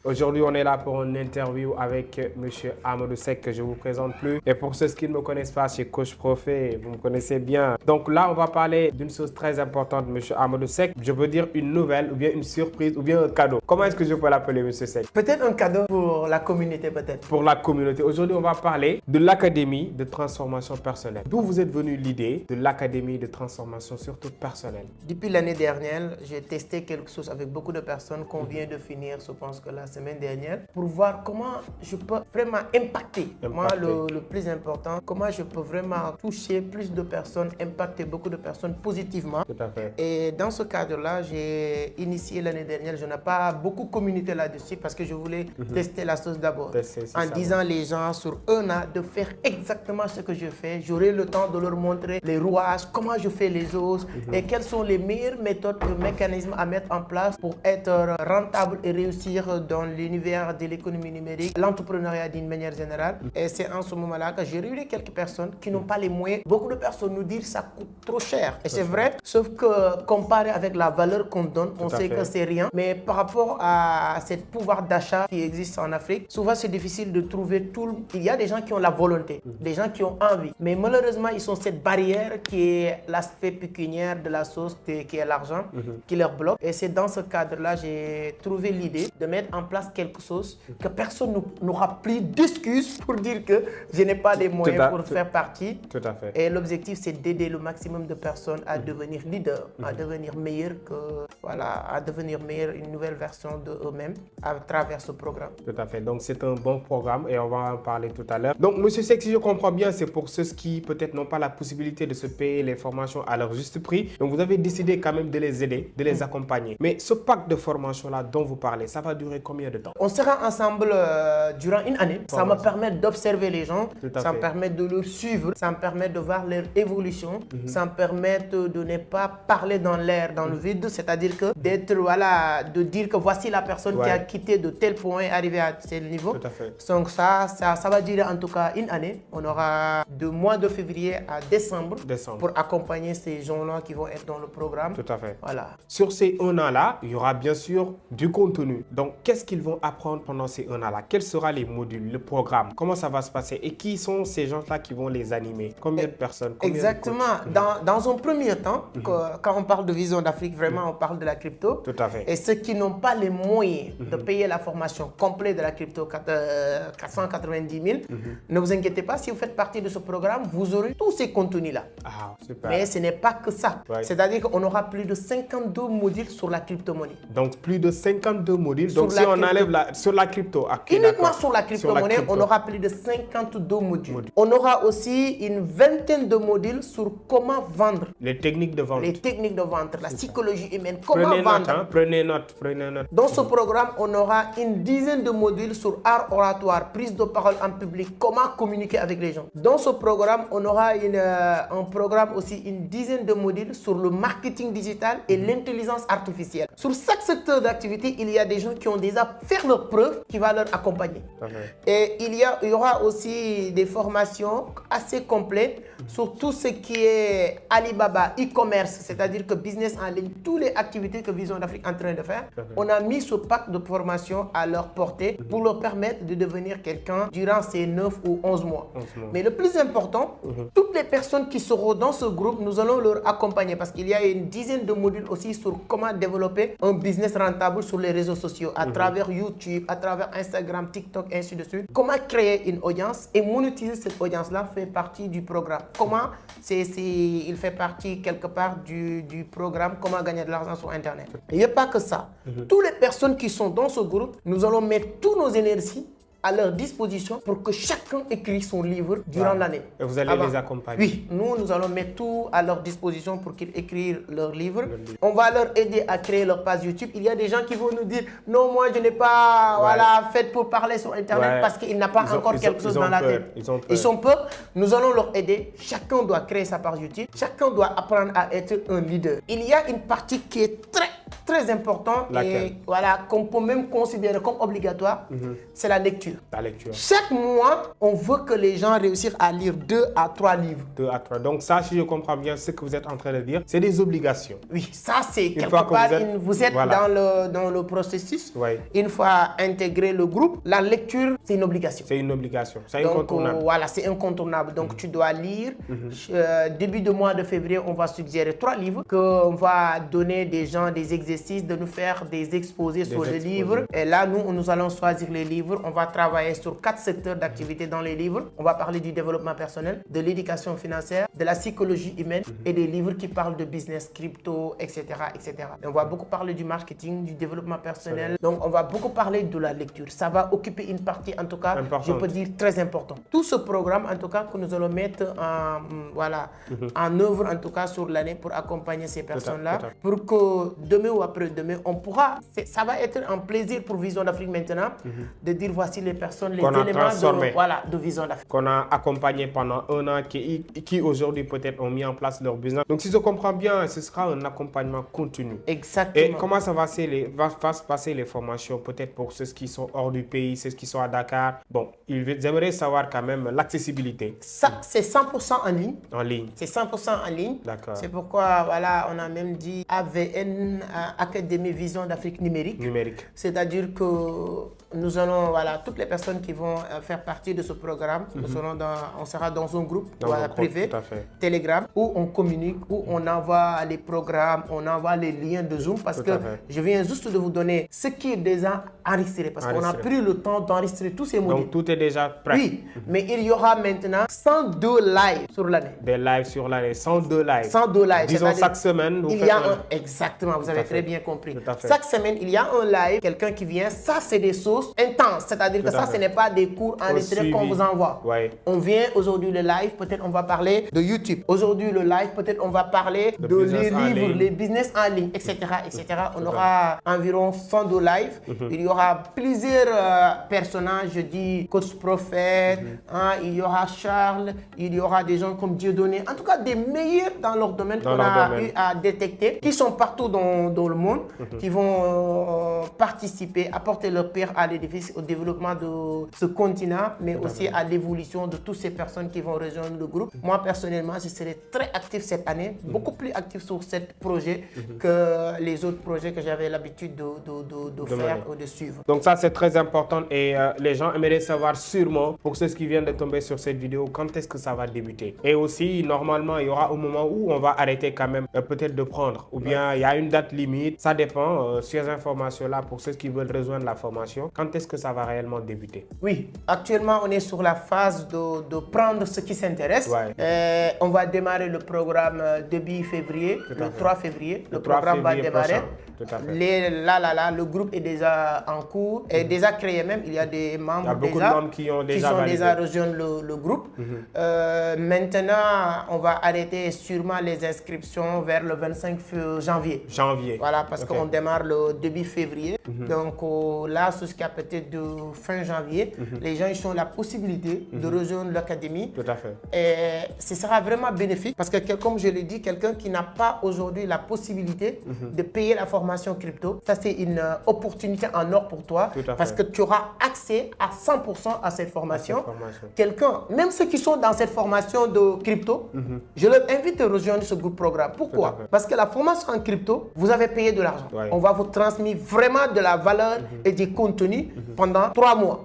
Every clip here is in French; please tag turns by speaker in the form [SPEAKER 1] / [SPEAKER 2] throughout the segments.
[SPEAKER 1] Aujourd'hui, on est là pour une interview avec Monsieur Amadou Seck que je ne vous présente plus. Et pour ceux qui ne me connaissent pas, chez Coach Profé, vous me connaissez bien. Donc là, on va parler d'une chose très importante, Monsieur Amadou Seck. Je veux dire une nouvelle ou bien une surprise ou bien un cadeau. Comment est-ce que je peux l'appeler, Monsieur Seck?
[SPEAKER 2] Peut-être un cadeau pour la communauté, peut-être.
[SPEAKER 1] Pour la communauté. Aujourd'hui, on va parler de l'Académie de transformation personnelle. D'où vous êtes venu l'idée de l'Académie de transformation surtout personnelle?
[SPEAKER 2] Depuis l'année dernière, j'ai testé quelque chose avec beaucoup de personnes qu'on vient de finir, je pense que la semaine dernière, pour voir comment je peux vraiment impacter. Moi, le plus important, comment je peux vraiment toucher plus de personnes, impacter beaucoup de personnes positivement.
[SPEAKER 1] Tout à fait.
[SPEAKER 2] Et dans ce cadre-là, j'ai initié l'année dernière, je n'ai pas beaucoup communiqué là-dessus parce que je voulais tester la chose d'abord. En disant les gens sur un an de faire exactement ce que je fais. J'aurai le temps de leur montrer les rouages, comment je fais les choses et quelles sont les meilleures méthodes et mécanismes à mettre en place pour être rentable et réussir dans l'univers de l'économie numérique, l'entrepreneuriat d'une manière générale. Et c'est en ce moment-là que j'ai réuni quelques personnes qui n'ont pas les moyens. Beaucoup de personnes nous disent que ça coûte trop cher. Et c'est vrai, sauf que comparé avec la valeur qu'on donne, on sait que c'est rien. Mais par rapport à ce pouvoir d'achat qui existe en Afrique, souvent c'est difficile de trouver tout. Il y a des gens qui ont la volonté, des gens qui ont envie. Mais malheureusement, ils ont cette barrière qui est l'aspect pécuniaire de la chose, qui est l'argent, qui leur bloque. Et c'est dans ce cadre-là, j'ai trouvé l'idée de mettre en place quelque chose que personne n'aura plus d'excuses pour dire que je n'ai pas les moyens pour faire partie.
[SPEAKER 1] Tout à fait.
[SPEAKER 2] Et l'objectif, c'est d'aider le maximum de personnes à devenir leaders, à devenir meilleurs à devenir meilleurs, une nouvelle version d'eux-mêmes à travers ce programme.
[SPEAKER 1] Tout à fait. Donc, c'est un bon programme et on va en parler tout à l'heure. Donc, Monsieur Seck, si je comprends bien, c'est pour ceux qui peut-être n'ont pas la possibilité de se payer les formations à leur juste prix. Donc, vous avez décidé quand même de les aider, de les accompagner. Mais ce pack de formation-là dont vous parlez, ça va durer combien de temps?
[SPEAKER 2] On sera ensemble durant une année. Ça me permet d'observer les gens, ça me permet de le suivre, ça me permet de voir leur évolution, ça me permet de ne pas parler dans l'air, dans le vide, c'est-à-dire que d'être, de dire que voici la personne qui a quitté de tel point et arrivé à tel niveau.
[SPEAKER 1] Tout à fait.
[SPEAKER 2] Donc ça va durer en tout cas une année. On aura de mois de février à décembre. Pour accompagner ces gens-là qui vont être dans le programme.
[SPEAKER 1] Tout à fait.
[SPEAKER 2] Voilà.
[SPEAKER 1] Sur ces un an-là, il y aura bien sûr du contenu. Donc, qu'est-ce qu'ils vont apprendre pendant ces un an-là? Quels seront les modules, le programme? Comment ça va se passer? Et qui sont ces gens-là qui vont les animer? Combien de personnes?
[SPEAKER 2] Exactement. Dans un premier temps, quand on parle de vision d'Afrique, vraiment, on parle de la crypto.
[SPEAKER 1] Tout à fait.
[SPEAKER 2] Et ceux qui n'ont pas les moyens de payer la formation complète de la crypto, 490 000, ne vous inquiétez pas, si vous faites partie de ce programme, vous aurez tous ces contenus-là.
[SPEAKER 1] Ah, super.
[SPEAKER 2] Mais ce n'est pas que ça. C'est-à-dire qu'on aura plus de 52 modules sur la crypto-monnaie.
[SPEAKER 1] Donc, plus de 52 modules. Donc, si on enlève sur la crypto.
[SPEAKER 2] Uniquement sur la crypto-monnaie, on aura plus de 52 modules. On aura aussi une vingtaine de modules sur comment vendre.
[SPEAKER 1] Les techniques de vente.
[SPEAKER 2] Les techniques de vente, la psychologie humaine, comment vendre.
[SPEAKER 1] Prenez note.
[SPEAKER 2] Dans ce programme, on aura une dizaine de modules sur art oratoire, prise de parole en public, comment communiquer avec les gens. Dans ce programme, on aura un programme aussi, une dizaine de modules sur le marketing digital et l'intelligence artificielle. Sur chaque secteur d'activité, il y a des gens qui ont déjà fait leurs preuves qui vont leur accompagner. Et il y aura aussi des formations assez complètes sur tout ce qui est Alibaba, e-commerce, c'est-à-dire que business en ligne, toutes les activités que Vision d'Afrique est en train de faire. On a mis ce pack de formation à leur portée pour leur permettre de devenir quelqu'un durant ces 9 ou 11 mois. Mais le plus important, toutes les personnes qui seront dans ce groupe, nous allons leur accompagner parce qu'il y a une dizaine de modules aussi sur comment développer un business rentable sur les réseaux sociaux, à travers YouTube, à travers Instagram, TikTok, et ainsi de suite. Comment créer une audience et monétiser cette audience-là fait partie du programme. Comment il fait partie quelque part du programme Comment gagner de l'argent sur Internet. Il n'y a pas que ça. Toutes les personnes qui sont dans ce groupe, nous allons mettre toutes nos énergies à leur disposition pour que chacun écrive son livre durant l'année.
[SPEAKER 1] Et vous allez les accompagner?
[SPEAKER 2] Oui, nous allons mettre tout à leur disposition pour qu'ils écrivent leur livre. On va leur aider à créer leur page YouTube. Il y a des gens qui vont nous dire « Non, moi je n'ai pas fait pour parler sur Internet parce qu'il n'a pas encore quelque chose dans la tête. » Ils ont peur. Nous allons leur aider. Chacun doit créer sa page YouTube. Chacun doit apprendre à être un leader. Il y a une partie qui est très très important et voilà, qu'on peut même considérer comme obligatoire, c'est la lecture.
[SPEAKER 1] La lecture.
[SPEAKER 2] Chaque mois, on veut que les gens réussissent à lire 2 à 3 livres.
[SPEAKER 1] 2 à 3. Donc ça, si je comprends bien ce que vous êtes en train de dire, c'est des obligations.
[SPEAKER 2] Oui, ça c'est quelque part, vous êtes dans le processus.
[SPEAKER 1] Oui.
[SPEAKER 2] Une fois intégré le groupe, la lecture, c'est une obligation.
[SPEAKER 1] C'est une obligation, c'est
[SPEAKER 2] Donc,
[SPEAKER 1] incontournable.
[SPEAKER 2] voilà, c'est incontournable. Donc tu dois lire. Début du mois de février, on va suggérer 3 livres qu'on va donner des gens des exercices, de nous faire des exposés sur les livres. Et là, nous allons choisir les livres. On va travailler sur 4 secteurs d'activité dans les livres. On va parler du développement personnel, de l'éducation financière, de la psychologie humaine et des livres qui parlent de business, crypto, etc. etc. Et on va beaucoup parler du marketing, du développement personnel. Donc, on va beaucoup parler de la lecture. Ça va occuper une partie, en tout cas, je peux dire très importante. Tout ce programme, en tout cas, que nous allons mettre en œuvre, en tout cas, sur l'année pour accompagner ces personnes-là, pour que demain ou après-demain, on pourra, ça va être un plaisir pour Vision d'Afrique maintenant, de dire voici les personnes, les éléments de Vision d'Afrique.
[SPEAKER 1] Qu'on a accompagné pendant 1 an, qui aujourd'hui peut-être ont mis en place leur business. Donc si je comprends bien, ce sera un accompagnement continu.
[SPEAKER 2] Exactement.
[SPEAKER 1] Et comment ça va se passer les formations, peut-être pour ceux qui sont hors du pays, ceux qui sont à Dakar? Bon, j'aimerais savoir quand même l'accessibilité.
[SPEAKER 2] Ça, c'est 100% en ligne.
[SPEAKER 1] En ligne.
[SPEAKER 2] C'est 100% en ligne.
[SPEAKER 1] D'accord.
[SPEAKER 2] C'est pourquoi, voilà, on a même dit AVN, Académie Vision d'Afrique numérique.
[SPEAKER 1] Numérique.
[SPEAKER 2] C'est-à-dire que nous allons, voilà, toutes les personnes qui vont faire partie de ce programme, on sera dans un groupe privé, Telegram, où on communique, où on envoie les programmes, on envoie les liens de Zoom, parce que je viens juste de vous donner ce qui est déjà enregistré, parce qu'on a pris le temps d'enregistrer tous ces modules.
[SPEAKER 1] Donc tout est déjà prêt.
[SPEAKER 2] Oui, mais il y aura maintenant 102 lives sur l'année.
[SPEAKER 1] Des lives sur l'année, 102 lives.
[SPEAKER 2] 102 lives.
[SPEAKER 1] Disons chaque semaine.
[SPEAKER 2] Il y a exactement, vous avez très bien compris. Chaque semaine, il y a un live, quelqu'un qui vient, ça c'est des sources intenses, c'est-à-dire que ça, ce n'est pas des cours enregistrés qu'on vous envoie. On vient aujourd'hui le live, peut-être on va parler de YouTube. Aujourd'hui le live, peut-être on va parler de les livres, les business en ligne, etc. etc. On aura environ 102 lives. Il y aura plusieurs personnages, je dis coach prophète, il y aura Charles, il y aura des gens comme Dieudonné, en tout cas des meilleurs dans leur domaine qu'on a eu à détecter, qui sont partout dans le monde, qui vont participer, apporter leur pierre à l'édifice, au développement de ce continent, mais aussi à l'évolution de toutes ces personnes qui vont rejoindre le groupe. Moi, personnellement, je serai très actif cette année, beaucoup plus actif sur ce projet que les autres projets que j'avais l'habitude de faire ou de suivre.
[SPEAKER 1] Donc ça, c'est très important et les gens aimeraient savoir sûrement, pour ceux qui viennent de tomber sur cette vidéo, quand est-ce que ça va débuter. Et aussi, normalement, il y aura un moment où on va arrêter quand même peut-être de prendre, ou bien il y a une date limite, ça dépend. Ces informations-là, pour ceux qui veulent rejoindre la formation, quand est-ce que ça va réellement débuter?
[SPEAKER 2] Oui, actuellement, on est sur la phase de prendre ce qui s'intéresse. On va démarrer le programme début février, le 3 février. Le programme va démarrer. Le groupe est déjà en cours, est déjà créé même. Il y a des membres
[SPEAKER 1] qui sont déjà
[SPEAKER 2] rejoints le groupe. Maintenant, on va arrêter sûrement les inscriptions vers le 25 janvier. Voilà, parce qu'on démarre le début février. Donc là, jusqu'à peut-être de fin janvier, les gens ils ont la possibilité de rejoindre l'académie.
[SPEAKER 1] Tout à fait.
[SPEAKER 2] Et ce sera vraiment bénéfique parce que, comme je l'ai dit, quelqu'un qui n'a pas aujourd'hui la possibilité de payer la formation crypto, ça c'est une opportunité en or pour toi parce que tu auras accès à 100% à cette formation. Quelqu'un, même ceux qui sont dans cette formation de crypto, je leur invite à rejoindre ce groupe programme. Pourquoi? Parce que la formation en crypto, vous avez payé de l'argent. On va vous transmettre vraiment de la valeur et du contenu pendant 3 mois.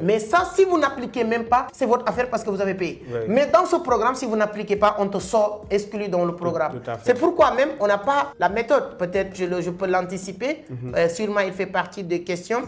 [SPEAKER 2] Mais ça, si vous n'appliquez même pas, c'est votre affaire parce que vous avez payé. Mais dans ce programme, si vous n'appliquez pas, on te sort exclu dans le programme. C'est pourquoi même on n'a pas la méthode. Peut-être je peux l'anticiper. Sûrement, il fait partie des questions.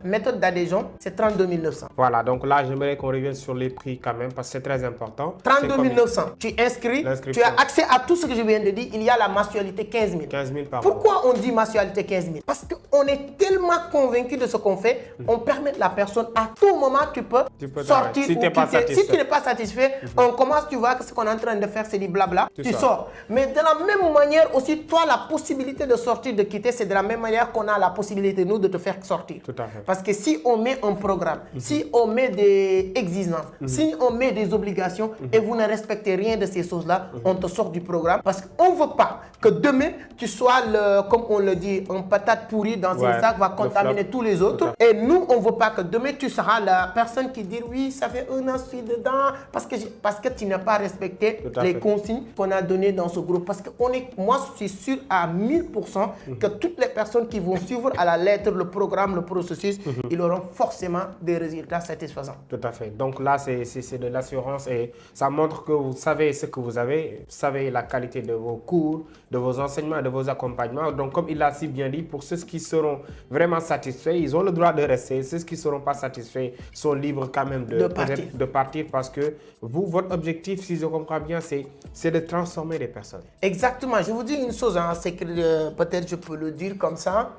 [SPEAKER 2] Méthode d'adhésion, c'est 32 900.
[SPEAKER 1] Voilà, donc là, j'aimerais qu'on revienne sur les prix quand même parce que c'est très important.
[SPEAKER 2] 32 900. Tu inscris, tu as accès à tout ce que je viens de dire. Il y a la mensualité 15 000.
[SPEAKER 1] 15 000 par mois.
[SPEAKER 2] Pourquoi on dit mensualité 15 000? Parce qu'on est tellement convaincu de ce qu'on fait fait, on permet à la personne, à tout moment, tu peux sortir
[SPEAKER 1] si
[SPEAKER 2] ou
[SPEAKER 1] t'es pas
[SPEAKER 2] quitter. Si tu n'es pas satisfait, on commence, tu vois que ce qu'on est en train de faire, c'est du blabla, tu sors. Mais de la même manière aussi, toi, la possibilité de sortir, de quitter, c'est de la même manière qu'on a la possibilité, nous, de te faire sortir.
[SPEAKER 1] Tout à fait.
[SPEAKER 2] Parce que si on met un programme, si on met des exigences, si on met des obligations et vous ne respectez rien de ces choses-là, on te sort du programme parce qu'on ne veut pas que demain, tu sois, comme on le dit, une patate pourrie dans un sac va contaminer tous les autres. Et nous, on ne veut pas que demain, tu seras la personne qui dit oui, ça fait 1 an, je suis dedans parce que tu n'as pas respecté les consignes qu'on a données dans ce groupe. Parce que moi, je suis sûr à 1000% que toutes les personnes qui vont suivre à la lettre le programme, le processus, ils auront forcément des résultats satisfaisants.
[SPEAKER 1] Tout à fait. Donc là, c'est de l'assurance et ça montre que vous savez ce que vous avez, vous savez la qualité de vos cours, de vos enseignements, de vos accompagnements. Donc comme il l'a si bien dit, pour ceux qui seront vraiment satisfaits, ils ont le droit de rester. Ceux qui ne seront pas satisfaits sont libres quand même de partir parce que vous, votre objectif, si je comprends bien, c'est de transformer les personnes.
[SPEAKER 2] Exactement. Je vous dis une chose, hein, c'est que peut-être je peux le dire comme ça.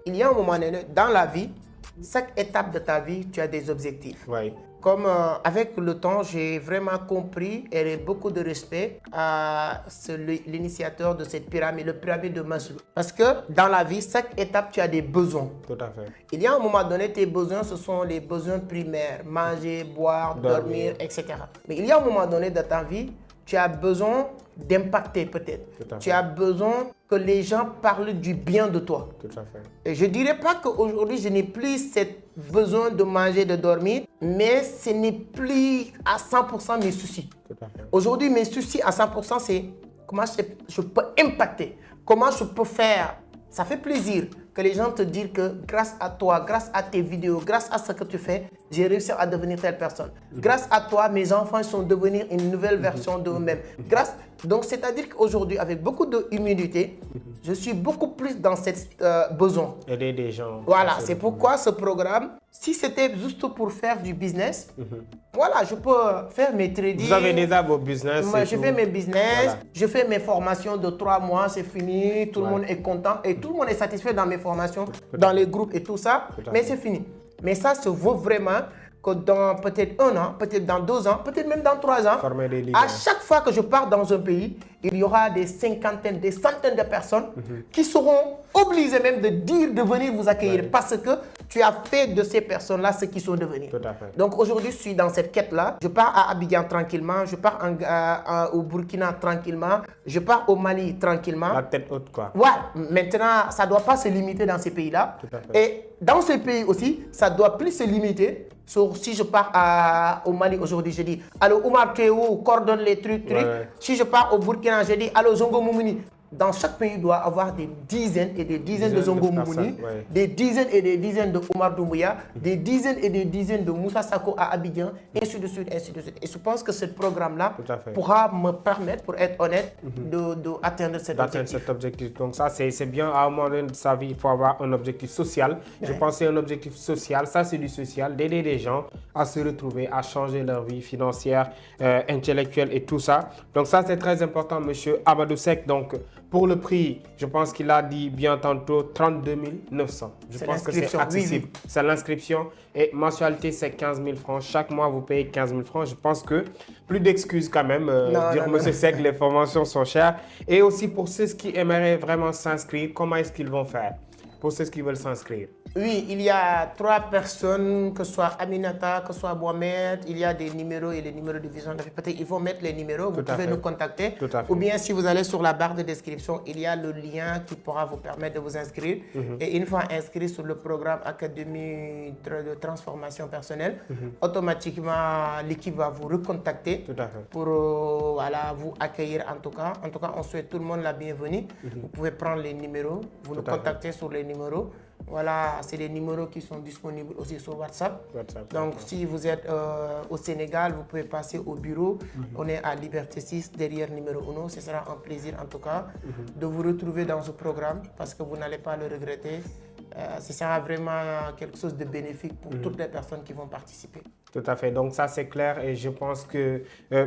[SPEAKER 2] Il y a un moment donné, dans la vie, chaque étape de ta vie, tu as des objectifs.
[SPEAKER 1] Oui.
[SPEAKER 2] Comme avec le temps, j'ai vraiment compris et j'ai beaucoup de respect à l'initiateur de cette pyramide, le pyramide de Maslow. Parce que dans la vie, chaque étape, tu as des besoins.
[SPEAKER 1] Tout à fait.
[SPEAKER 2] Il y a un moment donné, tes besoins, ce sont les besoins primaires, manger, boire, dormir, etc. Mais il y a un moment donné de ta vie, tu as besoin d'impacter peut-être. Tu as besoin que les gens parlent du bien de toi.
[SPEAKER 1] Tout à fait.
[SPEAKER 2] Et je ne dirais pas qu'aujourd'hui, je n'ai plus ce besoin de manger, de dormir, mais ce n'est plus à 100% mes soucis. Aujourd'hui, mes soucis à 100%, c'est comment je peux impacter, comment je peux faire. Ça fait plaisir que les gens te disent que grâce à toi, grâce à tes vidéos, grâce à ce que tu fais, j'ai réussi à devenir telle personne. Grâce à toi, mes enfants sont devenus une nouvelle version d'eux-mêmes. Donc, c'est-à-dire qu'aujourd'hui, avec beaucoup d'humilité, je suis beaucoup plus dans cette besoin.
[SPEAKER 1] Aider des gens.
[SPEAKER 2] Voilà, c'est pourquoi ce programme, si c'était juste pour faire du business, voilà, je peux faire mes trading.
[SPEAKER 1] Vous avez déjà vos business.
[SPEAKER 2] Je fais mes business, je fais mes formations de 3 mois, c'est fini, tout le monde est content et tout le monde est satisfait dans mes formations, dans les groupes et tout ça, mais c'est fini. Mais ça se vaut vraiment que dans peut-être 1 an, peut-être dans 2 ans, peut-être même dans 3 ans, à chaque fois que je pars dans un pays, il y aura des cinquantaines, des centaines de personnes qui seront obligées même de venir vous accueillir parce que tu as fait de ces personnes-là ce qu'ils sont devenus. Donc aujourd'hui, je suis dans cette quête-là. Je pars à Abidjan tranquillement, je pars au Burkina tranquillement, je pars au Mali tranquillement.
[SPEAKER 1] La tête haute, quoi.
[SPEAKER 2] Ouais, maintenant, ça ne doit pas se limiter dans ces pays-là. Et dans ces pays aussi, ça ne doit plus se limiter. Si je pars au Mali aujourd'hui, je dis « Allô, Oumar, tu es où? Coordonne les trucs. » Si je pars au Burkina, je dis « Allô, Zongo Moumouni. » Dans chaque pays, il doit y avoir des dizaines et des dizaines de Zongo Moumouni, des dizaines et des dizaines de Oumar Doumbouya, des dizaines et des dizaines de Moussa Sako à Abidjan, ainsi de suite, ainsi de suite. Et je pense que ce programme-là pourra me permettre, pour être honnête, d'atteindre cet objectif.
[SPEAKER 1] Donc ça, c'est bien. À un moment donné de sa vie, il faut avoir un objectif social. Je pense que c'est un objectif social. Ça, c'est du social, d'aider les gens à se retrouver, à changer leur vie financière, intellectuelle et tout ça. Donc ça, c'est très important, monsieur Amadou Seck. Donc, pour le prix, je pense qu'il a dit bien tantôt 32 900. Je pense que c'est accessible. C'est l'inscription et mensualité, c'est 15 000 francs. Chaque mois, vous payez 15 000 francs. Je pense que plus d'excuses quand même. Monsieur Seck, les formations sont chères. Et aussi pour ceux qui aimeraient vraiment s'inscrire, comment est-ce qu'ils vont faire pour ceux qui veulent s'inscrire?
[SPEAKER 2] Oui, il y a 3 personnes, que ce soit Aminata, que ce soit Mohamed, il y a des numéros et des numéros de vision. Peut-être il faut mettre les numéros, vous pouvez nous contacter. Ou bien si vous allez sur la barre de description, il y a le lien qui pourra vous permettre de vous inscrire. Et une fois inscrit sur le programme Académie de transformation personnelle, automatiquement l'équipe va vous recontacter pour vous accueillir en tout cas. En tout cas, on souhaite tout le monde la bienvenue. Vous pouvez prendre les numéros, vous nous contactez sur les numéros. Voilà, c'est des numéros qui sont disponibles aussi sur WhatsApp. Donc, si vous êtes au Sénégal, vous pouvez passer au bureau. On est à Liberté 6, derrière numéro 1. Ce sera un plaisir, en tout cas, de vous retrouver dans ce programme parce que vous n'allez pas le regretter. Ce sera vraiment quelque chose de bénéfique pour toutes les personnes qui vont participer.
[SPEAKER 1] Tout à fait. Donc ça, c'est clair et je pense que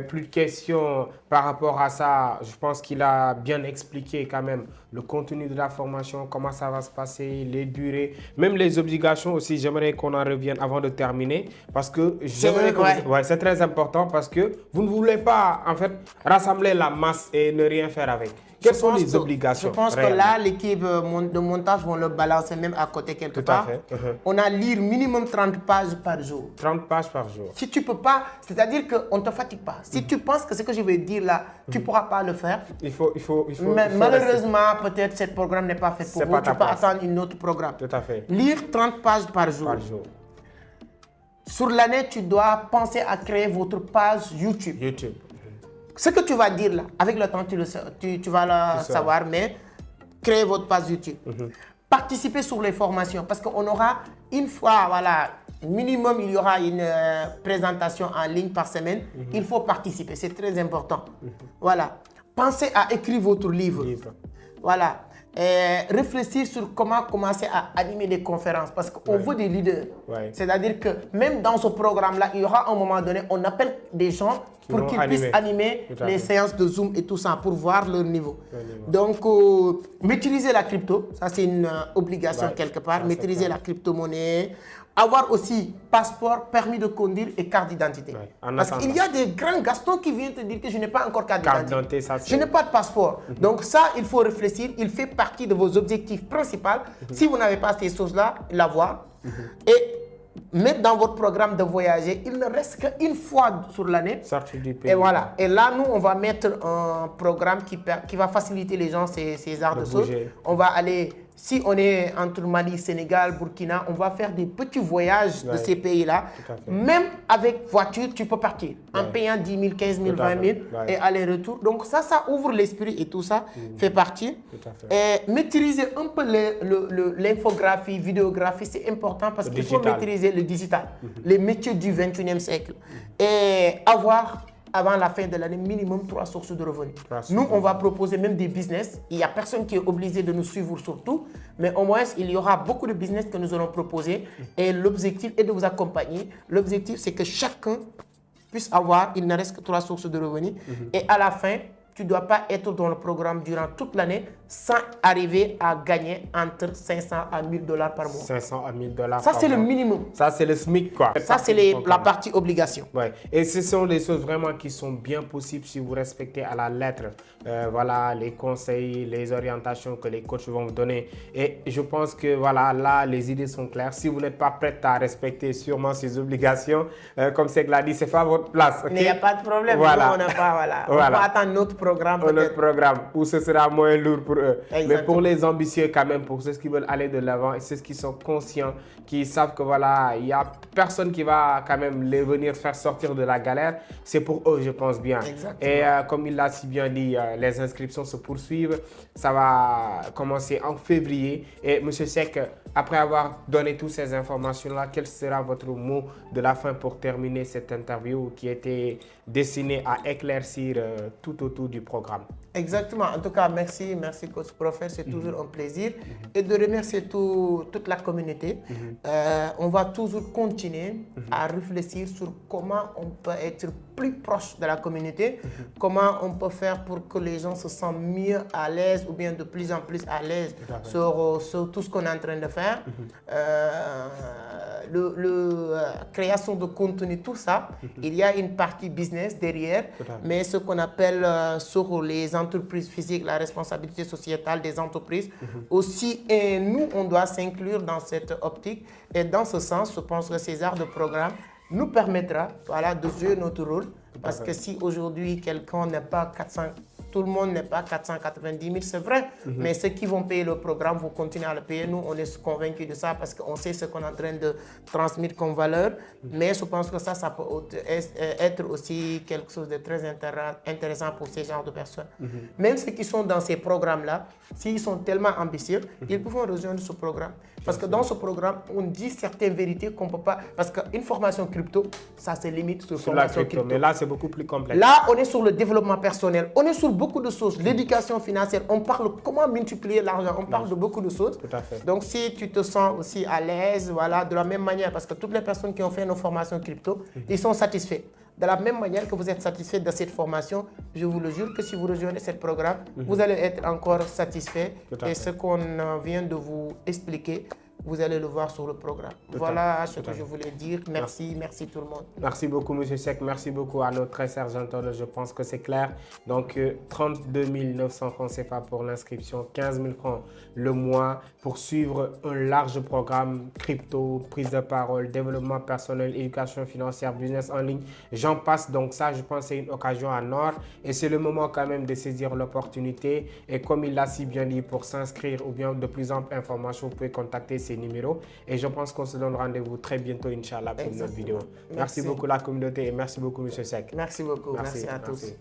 [SPEAKER 1] plus de questions par rapport à ça. Je pense qu'il a bien expliqué quand même le contenu de la formation, comment ça va se passer, les durées, même les obligations aussi. J'aimerais qu'on en revienne avant de terminer parce que c'est très important parce que vous ne voulez pas en fait rassembler la masse et ne rien faire avec. Quelles sont les obligations?
[SPEAKER 2] Je pense que là, l'équipe de montage vont le balancer même à côté quelque part.
[SPEAKER 1] Tout à fait.
[SPEAKER 2] On a lire minimum 30 pages par jour.
[SPEAKER 1] 30 pages par jour.
[SPEAKER 2] Si tu ne peux pas, c'est-à-dire qu'on ne te fatigue pas. Si tu penses que ce que je vais dire là, tu ne pourras pas le faire. Mais malheureusement, peut-être ce programme n'est pas fait pour vous. Tu peux attendre un autre programme.
[SPEAKER 1] Tout à fait.
[SPEAKER 2] Lire 30 pages par jour. Sur l'année, tu dois penser à créer votre page YouTube. Ce que tu vas dire là, avec le temps, tu vas le savoir, mais créez votre page YouTube. Participez sur les formations parce qu'on aura une fois, voilà, minimum, il y aura une présentation en ligne par semaine. Il faut participer, c'est très important. Voilà. Pensez à écrire votre livre. Voilà. Réfléchir sur comment commencer à animer des conférences parce qu'on veut des leaders. C'est-à-dire que même dans ce programme-là, il y aura un moment donné, on appelle des gens pour qu'ils puissent animer les séances de Zoom et tout ça pour voir leur niveau. Donc, maîtriser la crypto, ça c'est une obligation quelque part, maîtriser la crypto-monnaie. Avoir aussi passeport, permis de conduire et carte d'identité. Parce qu'il y a des grands Gastons qui viennent te dire que je n'ai pas encore carte d'identité. Je n'ai pas de passeport. Donc ça, il faut réfléchir. Il fait partie de vos objectifs principaux. Si vous n'avez pas ces choses-là, l'avoir. Et mettre dans votre programme de voyager, il ne reste qu'une fois sur l'année. Et voilà. Et là, nous, on va mettre un programme qui va faciliter les gens ces arts de choses. On va aller... Si on est entre Mali, Sénégal, Burkina, on va faire des petits voyages de ces pays-là. Même avec voiture, tu peux partir en payant 10 000, 15 000, 20 000 et aller-retour. Donc ça ouvre l'esprit et tout ça fait partie. Et maîtriser un peu l'infographie, vidéographie, c'est important parce qu'il faut maîtriser le digital, les métiers du 21e siècle. Et avoir... avant la fin de l'année, minimum 3 sources de revenus. Nous, on va proposer même des business. Il n'y a personne qui est obligé de nous suivre surtout, mais au moins, il y aura beaucoup de business que nous allons proposer. Et l'objectif est de vous accompagner. L'objectif, c'est que chacun puisse avoir, il ne reste que 3 sources de revenus. Et à la fin, tu ne dois pas être dans le programme durant toute l'année sans arriver à gagner entre 500 à 1000 $ par mois.
[SPEAKER 1] 500 à 1000 $ par mois.
[SPEAKER 2] Ça, c'est le minimum.
[SPEAKER 1] Ça, c'est le SMIC, quoi.
[SPEAKER 2] Ça, c'est la partie obligation.
[SPEAKER 1] Et ce sont des choses vraiment qui sont bien possibles si vous respectez à la lettre voilà, les conseils, les orientations que les coachs vont vous donner. Et je pense que voilà, là, les idées sont claires. Si vous n'êtes pas prête à respecter sûrement ces obligations, comme c'est l'a dit, ce n'est pas votre place.
[SPEAKER 2] Mais il n'y a pas de problème. Voilà. Nous, on n'a pas, on va attendre notre programme.
[SPEAKER 1] Notre programme où ce sera moins lourd pour eux. Exactement. Mais pour les ambitieux quand même, pour ceux qui veulent aller de l'avant et ceux qui sont conscients, qui savent que voilà, il n'y a personne qui va quand même les venir faire sortir de la galère, c'est pour eux, je pense bien.
[SPEAKER 2] Exactement.
[SPEAKER 1] Et comme il l'a si bien dit, les inscriptions se poursuivent. Ça va commencer en février. Et M. Seck, après avoir donné toutes ces informations-là, quel sera votre mot de la fin pour terminer cette interview qui était destinée à éclaircir tout autour du programme?
[SPEAKER 2] Exactement. En tout cas, merci coach Prophète, c'est toujours un plaisir. Et de remercier toute la communauté. On va toujours continuer à réfléchir sur comment on peut être plus proche de la communauté, comment on peut faire pour que les gens se sentent mieux à l'aise ou bien de plus en plus à l'aise sur tout ce qu'on est en train de faire. Création de contenu, tout ça, il y a une partie business derrière, mais ce qu'on appelle sur les entreprises physiques, la responsabilité sociétale des entreprises aussi, et nous, on doit s'inclure dans cette optique. Et dans ce sens, je pense que ces arts de programme nous permettra de jouer notre rôle. Parce que si aujourd'hui, quelqu'un n'est pas 400, tout le monde n'est pas 490 000, c'est vrai. Mais ceux qui vont payer le programme vont continuer à le payer. Nous, on est convaincus de ça parce qu'on sait ce qu'on est en train de transmettre comme valeur. Mais je pense que ça peut être aussi quelque chose de très intéressant pour ces genres de personnes. Même ceux qui sont dans ces programmes-là, s'ils sont tellement ambitieux, ils peuvent rejoindre ce programme. Parce que dans ce programme, on dit certaines vérités qu'on ne peut pas... Parce qu'une formation crypto, ça se limite sur formation crypto.
[SPEAKER 1] Mais là, c'est beaucoup plus complexe.
[SPEAKER 2] Là, on est sur le développement personnel. On est sur beaucoup beaucoup de choses. L'éducation financière, on parle comment multiplier l'argent, on parle de beaucoup de choses.
[SPEAKER 1] Tout à fait.
[SPEAKER 2] Donc, si tu te sens aussi à l'aise, voilà, de la même manière, parce que toutes les personnes qui ont fait nos formations crypto, ils sont satisfaits. De la même manière que vous êtes satisfait de cette formation, je vous le jure que si vous rejoignez ce programme, vous allez être encore satisfait. Et ce qu'on vient de vous expliquer, vous allez le voir sur le programme. Voilà ce que je voulais dire. Merci, merci tout le monde.
[SPEAKER 1] Merci beaucoup, M. Seck. Merci beaucoup à nos très chers internautes. Je pense que c'est clair. Donc, 32 900 francs CFA pour l'inscription, 15 000 francs le mois pour suivre un large programme crypto, prise de parole, développement personnel, éducation financière, business en ligne. J'en passe. Donc, ça, je pense que c'est une occasion en or. Et c'est le moment quand même de saisir l'opportunité. Et comme il l'a si bien dit, pour s'inscrire ou bien de plus amples informations, vous pouvez contacter ces numéros et je pense qu'on se donne rendez-vous très bientôt, Inch'Allah, pour une autre vidéo. Merci beaucoup la communauté et merci beaucoup, M. Seck.
[SPEAKER 2] Merci beaucoup. Merci à tous.